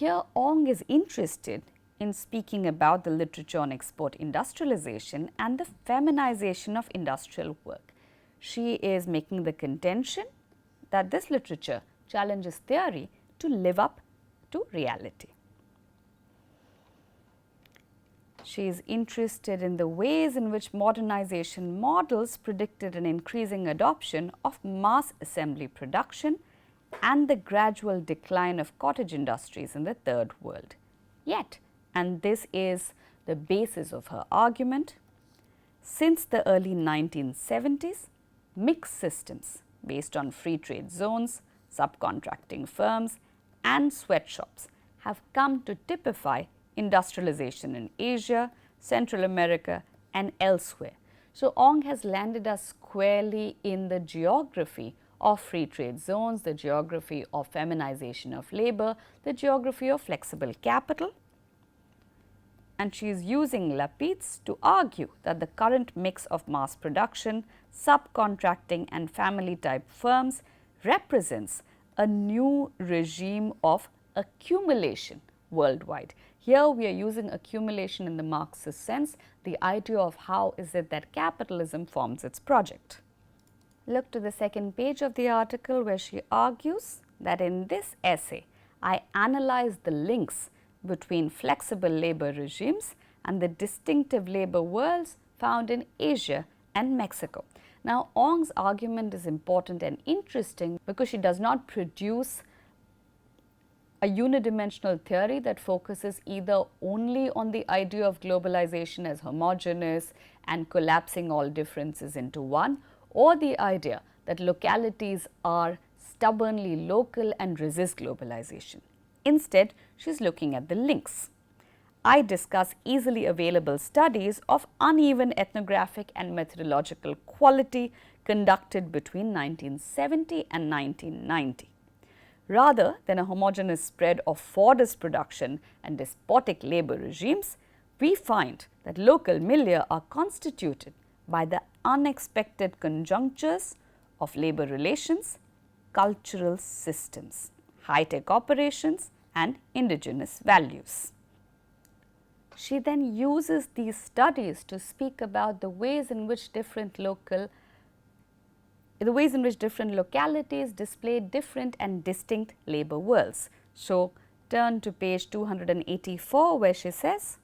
here Ong is interested in speaking about the literature on export industrialization and the feminization of industrial work. She is making the contention that this literature challenges theory to live up to reality. She is interested in the ways in which modernization models predicted an increasing adoption of mass assembly production and the gradual decline of cottage industries in the third world. Yet, and this is the basis of her argument, since the early 1970s, mixed systems based on free trade zones, subcontracting firms and sweatshops have come to typify industrialization in Asia, Central America and elsewhere. So, Ong has landed us squarely in the geography of free trade zones, the geography of feminization of labor, the geography of flexible capital, and she is using Lapidus to argue that the current mix of mass production, subcontracting and family type firms represents a new regime of accumulation worldwide. Here we are using accumulation in the Marxist sense, the idea of how is it that capitalism forms its project. Look to the second page of the article where she argues that in this essay, I analyze the links between flexible labor regimes and the distinctive labor worlds found in Asia and Mexico. Now, Ong's argument is important and interesting because she does not produce a unidimensional theory that focuses either only on the idea of globalization as homogeneous and collapsing all differences into one, or the idea that localities are stubbornly local and resist globalization. Instead, she is looking at the links. I discuss easily available studies of uneven ethnographic and methodological quality conducted between 1970 and 1990. Rather than a homogeneous spread of Fordist production and despotic labor regimes, we find that local milieu are constituted by the unexpected conjunctures of labor relations, cultural systems, high-tech operations and indigenous values. She then uses these studies to speak about the ways in which different localities display different and distinct labor worlds. So, turn to page 284 where she says,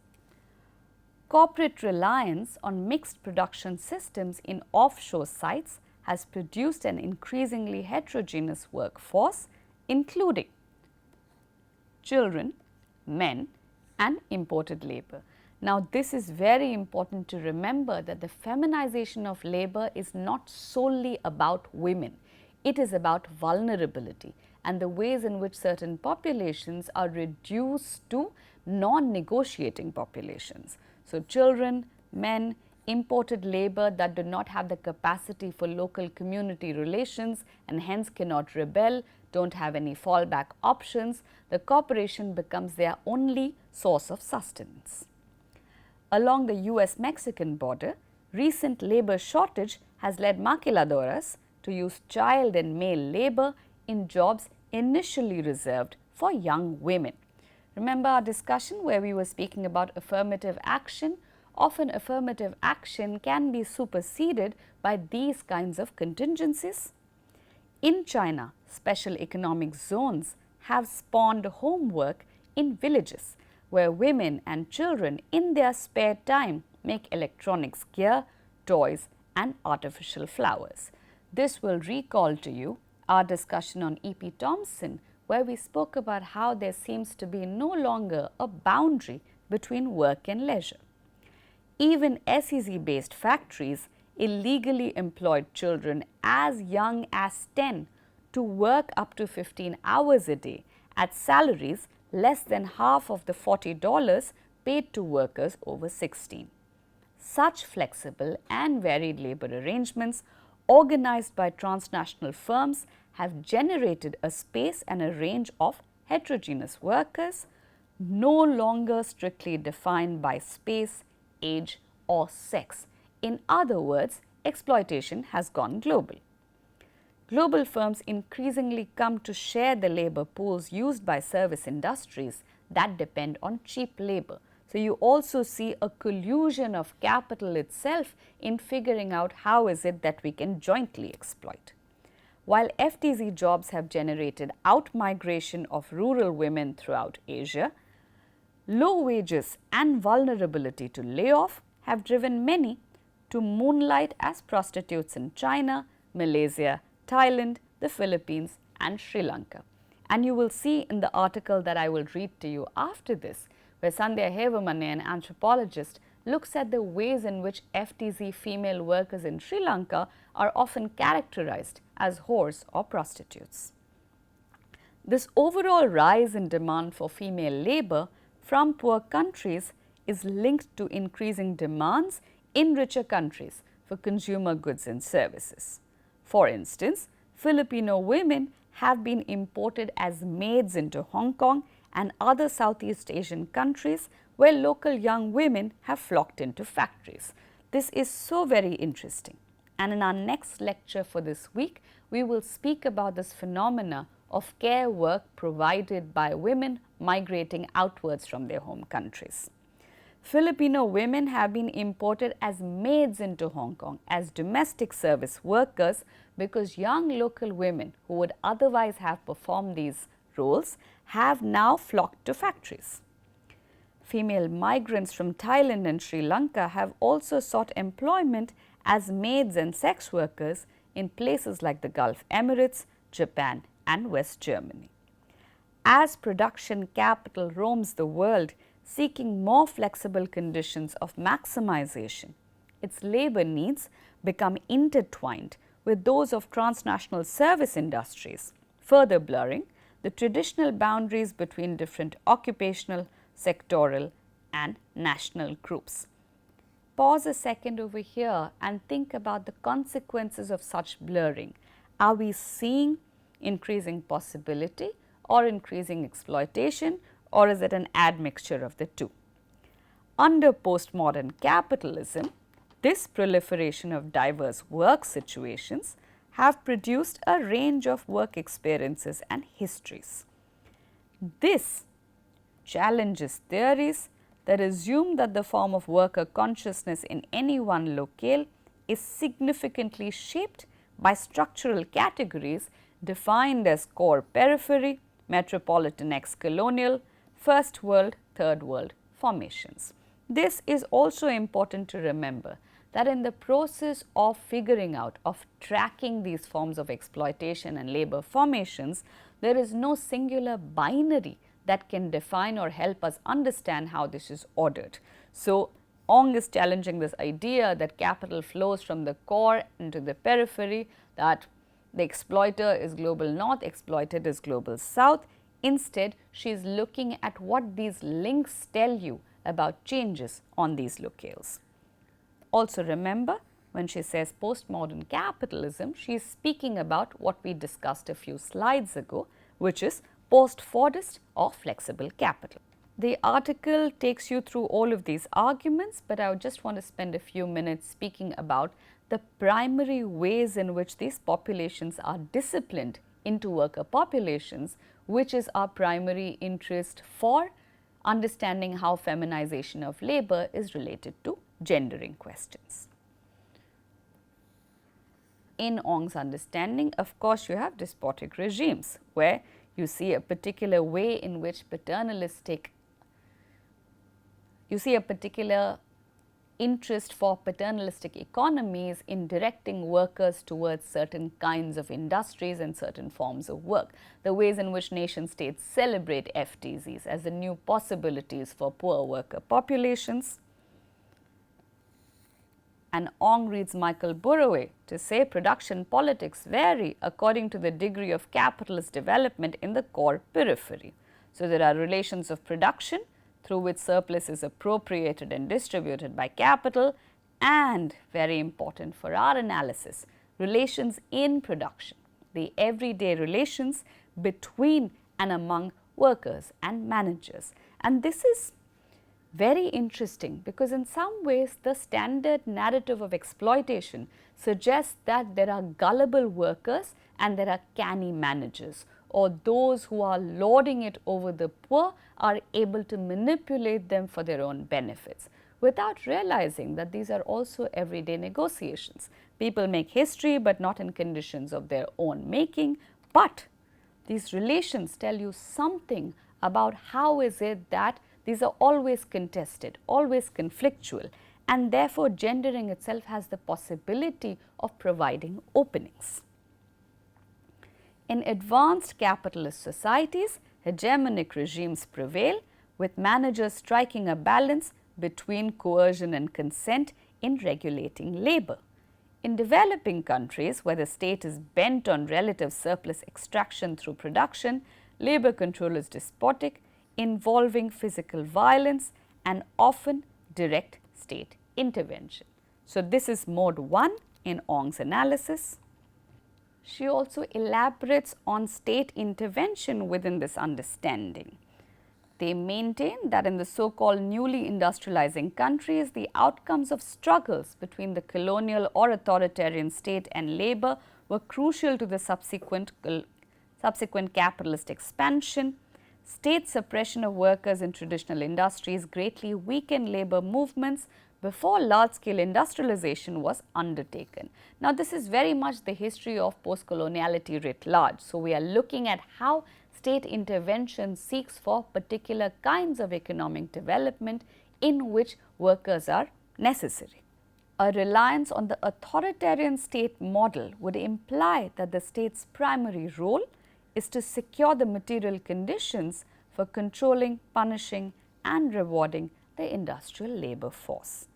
corporate reliance on mixed production systems in offshore sites has produced an increasingly heterogeneous workforce, including children, men and imported labor. Now, this is very important to remember that the feminization of labor is not solely about women. It is about vulnerability and the ways in which certain populations are reduced to non-negotiating populations. So, children, men, imported labor that do not have the capacity for local community relations and hence cannot rebel, don't have any fallback options, the corporation becomes their only source of sustenance. Along the US-Mexican border, recent labor shortage has led maquiladoras to use child and male labor in jobs initially reserved for young women. Remember our discussion where we were speaking about affirmative action? Often affirmative action can be superseded by these kinds of contingencies. In China, special economic zones have spawned homework in villages where women and children in their spare time make electronics gear, toys and artificial flowers. This will recall to you our discussion on E.P. Thompson where we spoke about how there seems to be no longer a boundary between work and leisure. Even SEZ-based factories illegally employed children as young as 10 to work up to 15 hours a day at salaries less than half of the $40 paid to workers over 16. Such flexible and varied labor arrangements organized by transnational firms have generated a space and a range of heterogeneous workers, no longer strictly defined by space, age or sex. In other words, exploitation has gone global. global firms increasingly come to share the labor pools used by service industries that depend on cheap labor. So, you also see a collusion of capital itself in figuring out how is it that we can jointly exploit. While FTZ jobs have generated out-migration of rural women throughout Asia, low wages and vulnerability to layoff have driven many to moonlight as prostitutes in China, Malaysia, Thailand, the Philippines and Sri Lanka. And you will see in the article that I will read to you after this, where Sandhya Hevamanne, an anthropologist, looks at the ways in which FTZ female workers in Sri Lanka are often characterized as whores or prostitutes. This overall rise in demand for female labor from poor countries is linked to increasing demands in richer countries for consumer goods and services. For instance, Filipino women have been imported as maids into Hong Kong and other Southeast Asian countries where local young women have flocked into factories. This is so very interesting. And in our next lecture for this week, we will speak about this phenomena of care work provided by women migrating outwards from their home countries. Filipino women have been imported as maids into Hong Kong as domestic service workers because young local women who would otherwise have performed these roles have now flocked to factories. Female migrants from Thailand and Sri Lanka have also sought employment as maids and sex workers in places like the Gulf Emirates, Japan and West Germany. As production capital roams the world seeking more flexible conditions of maximization, its labor needs become intertwined with those of transnational service industries, further blurring the traditional boundaries between different occupational, sectoral and national groups. Pause a second over here and think about the consequences of such blurring. Are we seeing increasing possibility or increasing exploitation, or is it an admixture of the two? Under postmodern capitalism, this proliferation of diverse work situations have produced a range of work experiences and histories. This challenges theories that assume that the form of worker consciousness in any one locale is significantly shaped by structural categories defined as core periphery, metropolitan ex-colonial, first world, third world formations. This is also important to remember that in the process of figuring out, of tracking these forms of exploitation and labor formations, there is no singular binary that can define or help us understand how this is ordered. So, Ong is challenging this idea that capital flows from the core into the periphery, that the exploiter is global north, exploited is global south. Instead, she is looking at what these links tell you about changes on these locales. Also remember, when she says postmodern capitalism, she is speaking about what we discussed a few slides ago, which is post-Fordist or flexible capital. The article takes you through all of these arguments, but I would just want to spend a few minutes speaking about the primary ways in which these populations are disciplined into worker populations, which is our primary interest for understanding how feminization of labor is related to gendering questions. In Ong's understanding, of course, you have despotic regimes where you see a particular way in which you see a particular interest for paternalistic economies in directing workers towards certain kinds of industries and certain forms of work. The ways in which nation states celebrate FTZs as the new possibilities for poor worker populations. And Ong reads Michael Burrow to say production politics vary according to the degree of capitalist development in the core periphery. So, there are relations of production through which surplus is appropriated and distributed by capital, and very important for our analysis, relations in production, the everyday relations between and among workers and managers. And this is Very interesting, because in some ways the standard narrative of exploitation suggests that there are gullible workers and there are canny managers, or those who are lording it over the poor are able to manipulate them for their own benefits, without realizing that these are also everyday negotiations. People make history, but not in conditions of their own making, but these relations tell you something about how is it that these are always contested, always conflictual, and therefore gendering itself has the possibility of providing openings. In advanced capitalist societies, hegemonic regimes prevail, with managers striking a balance between coercion and consent in regulating labor. In developing countries, where the state is bent on relative surplus extraction through production, labor control is despotic, involving physical violence and often direct state intervention. So, this is mode 1 in Ong's analysis. She also elaborates on state intervention within this understanding. They maintain that in the so-called newly industrializing countries, the outcomes of struggles between the colonial or authoritarian state and labor were crucial to the subsequent capitalist expansion. State suppression of workers in traditional industries greatly weakened labor movements before large-scale industrialization was undertaken. Now, this is very much the history of post-coloniality writ large. So, we are looking at how state intervention seeks for particular kinds of economic development in which workers are necessary. A reliance on the authoritarian state model would imply that the state's primary role is to secure the material conditions for controlling, punishing and rewarding the industrial labor force.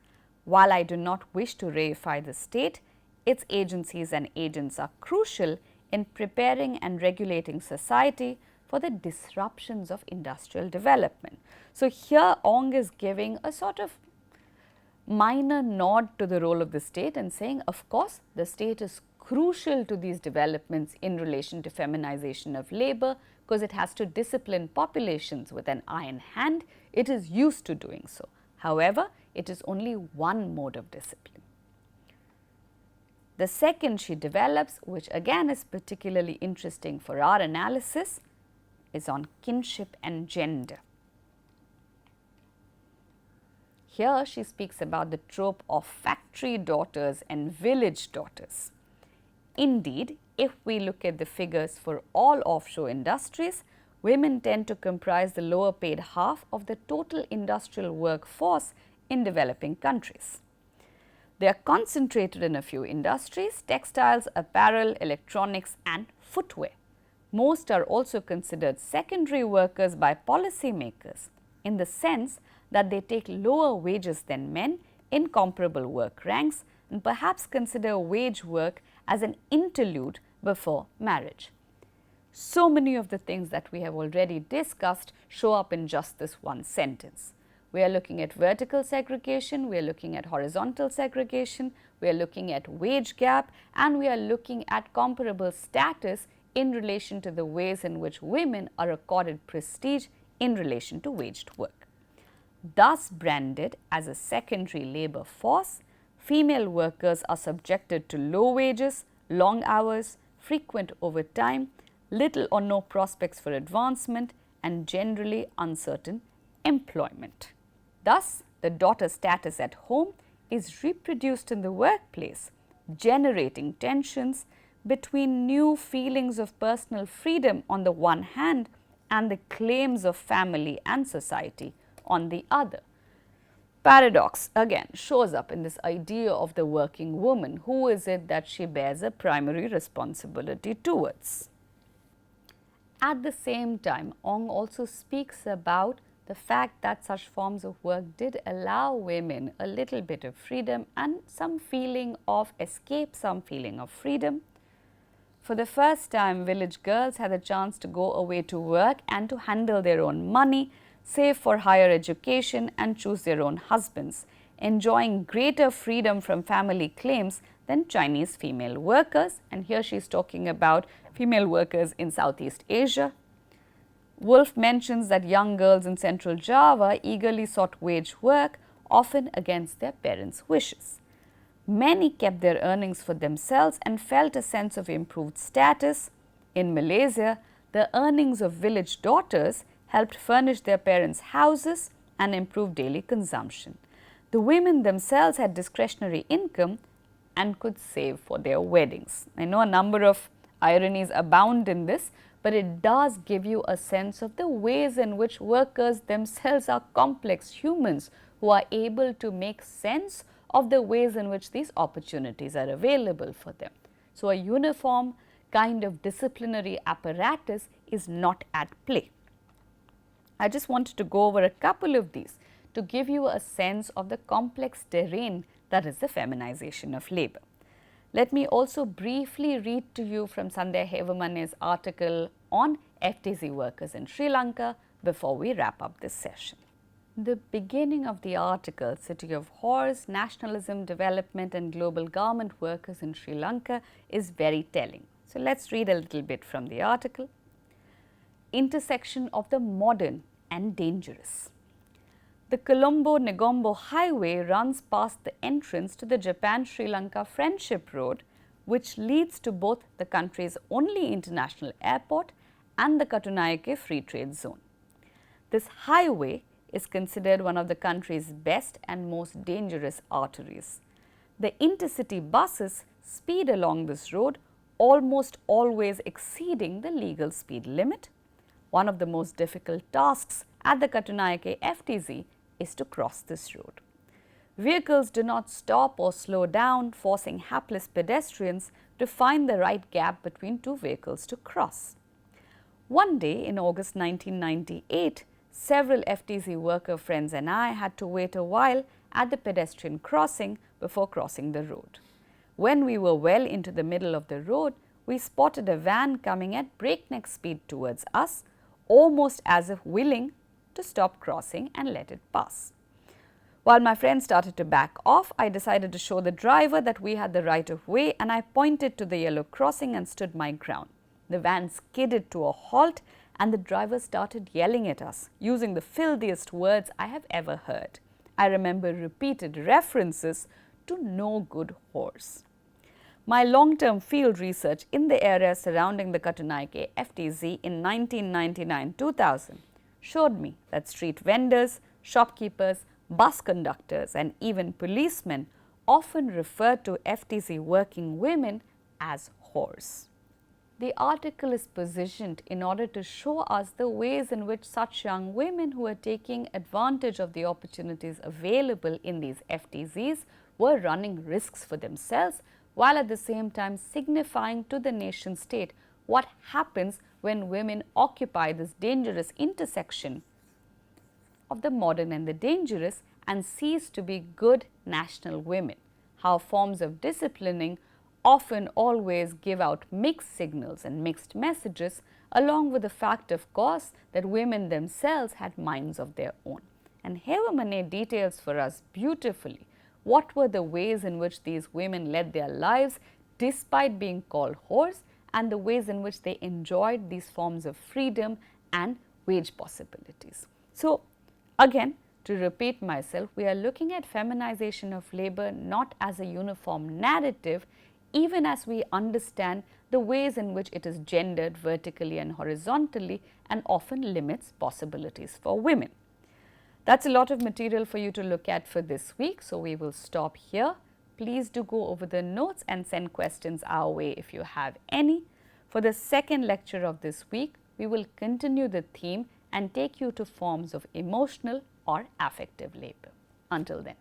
While I do not wish to reify the state, its agencies and agents are crucial in preparing and regulating society for the disruptions of industrial development. So, here Ong is giving a sort of minor nod to the role of the state and saying, of course, the state is crucial to these developments in relation to feminization of labor, because it has to discipline populations with an iron hand. It is used to doing so. However, it is only one mode of discipline. The second she develops, which again is particularly interesting for our analysis, is on kinship and gender. Here she speaks about the trope of factory daughters and village daughters. Indeed, if we look at the figures for all offshore industries, women tend to comprise the lower paid half of the total industrial workforce in developing countries. They are concentrated in a few industries: textiles, apparel, electronics and footwear. Most are also considered secondary workers by policymakers, in the sense that they take lower wages than men in comparable work ranks and perhaps consider wage work as an interlude before marriage. So many of the things that we have already discussed show up in just this one sentence. We are looking at vertical segregation, we are looking at horizontal segregation, we are looking at wage gap, and we are looking at comparable status in relation to the ways in which women are accorded prestige in relation to waged work. Thus branded as a secondary labor force, female workers are subjected to low wages, long hours, frequent overtime, little or no prospects for advancement, and generally uncertain employment. Thus, the daughter status at home is reproduced in the workplace, generating tensions between new feelings of personal freedom on the one hand and the claims of family and society on the other. Paradox again shows up in this idea of the working woman. Who is it that she bears a primary responsibility towards? At the same time, Ong also speaks about the fact that such forms of work did allow women a little bit of freedom and some feeling of escape, some feeling of freedom. For the first time, village girls had a chance to go away to work and to handle their own money, save for higher education and choose their own husbands, enjoying greater freedom from family claims than Chinese female workers. And here she is talking about female workers in Southeast Asia. Wolf mentions that young girls in central Java eagerly sought wage work, often against their parents' wishes. Many kept their earnings for themselves and felt a sense of improved status. In Malaysia, the earnings of village daughters helped furnish their parents' houses and improve daily consumption. The women themselves had discretionary income and could save for their weddings. I know a number of ironies abound in this, but it does give you a sense of the ways in which workers themselves are complex humans who are able to make sense of the ways in which these opportunities are available for them. So, a uniform kind of disciplinary apparatus is not at play. I just wanted to go over a couple of these to give you a sense of the complex terrain that is the feminization of labor. Let me also briefly read to you from Sandhya Hevamane's article on FTZ workers in Sri Lanka before we wrap up this session. The beginning of the article, City of Whores, Nationalism, Development and Global Garment Workers in Sri Lanka, is very telling. So, let us read a little bit from the article. Intersection of the modern and dangerous. The Colombo-Negombo highway runs past the entrance to the Japan-Sri Lanka Friendship Road, which leads to both the country's only international airport and the Katunayake Free Trade Zone. This highway is considered one of the country's best and most dangerous arteries. The intercity buses speed along this road, almost always exceeding the legal speed limit. One of the most difficult tasks at the Katunayake FTZ is to cross this road. Vehicles do not stop or slow down, forcing hapless pedestrians to find the right gap between two vehicles to cross. One day in August 1998, several FTZ worker friends and I had to wait a while at the pedestrian crossing before crossing the road. When we were well into the middle of the road, we spotted a van coming at breakneck speed towards us, almost as if willing to stop crossing and let it pass. While my friend started to back off, I decided to show the driver that we had the right of way, and I pointed to the yellow crossing and stood my ground. The van skidded to a halt and the driver started yelling at us, using the filthiest words I have ever heard. I remember repeated references to no good horse. My long-term field research in the area surrounding the Katunayake FTZ in 1999-2000 showed me that street vendors, shopkeepers, bus conductors and even policemen often refer to FTZ working women as whores. The article is positioned in order to show us the ways in which such young women who are taking advantage of the opportunities available in these FTZs were running risks for themselves, while at the same time signifying to the nation state what happens when women occupy this dangerous intersection of the modern and the dangerous and cease to be good national women. How forms of disciplining often always give out mixed signals and mixed messages, along with the fact of course that women themselves had minds of their own. And Hevamane details for us beautifully what were the ways in which these women led their lives despite being called whores, and the ways in which they enjoyed these forms of freedom and wage possibilities. So, again, to repeat myself, we are looking at feminization of labor not as a uniform narrative, even as we understand the ways in which it is gendered vertically and horizontally and often limits possibilities for women. That's a lot of material for you to look at for this week, so we will stop here. Please do go over the notes and send questions our way if you have any. For the second lecture of this week, we will continue the theme and take you to forms of emotional or affective labor. Until then.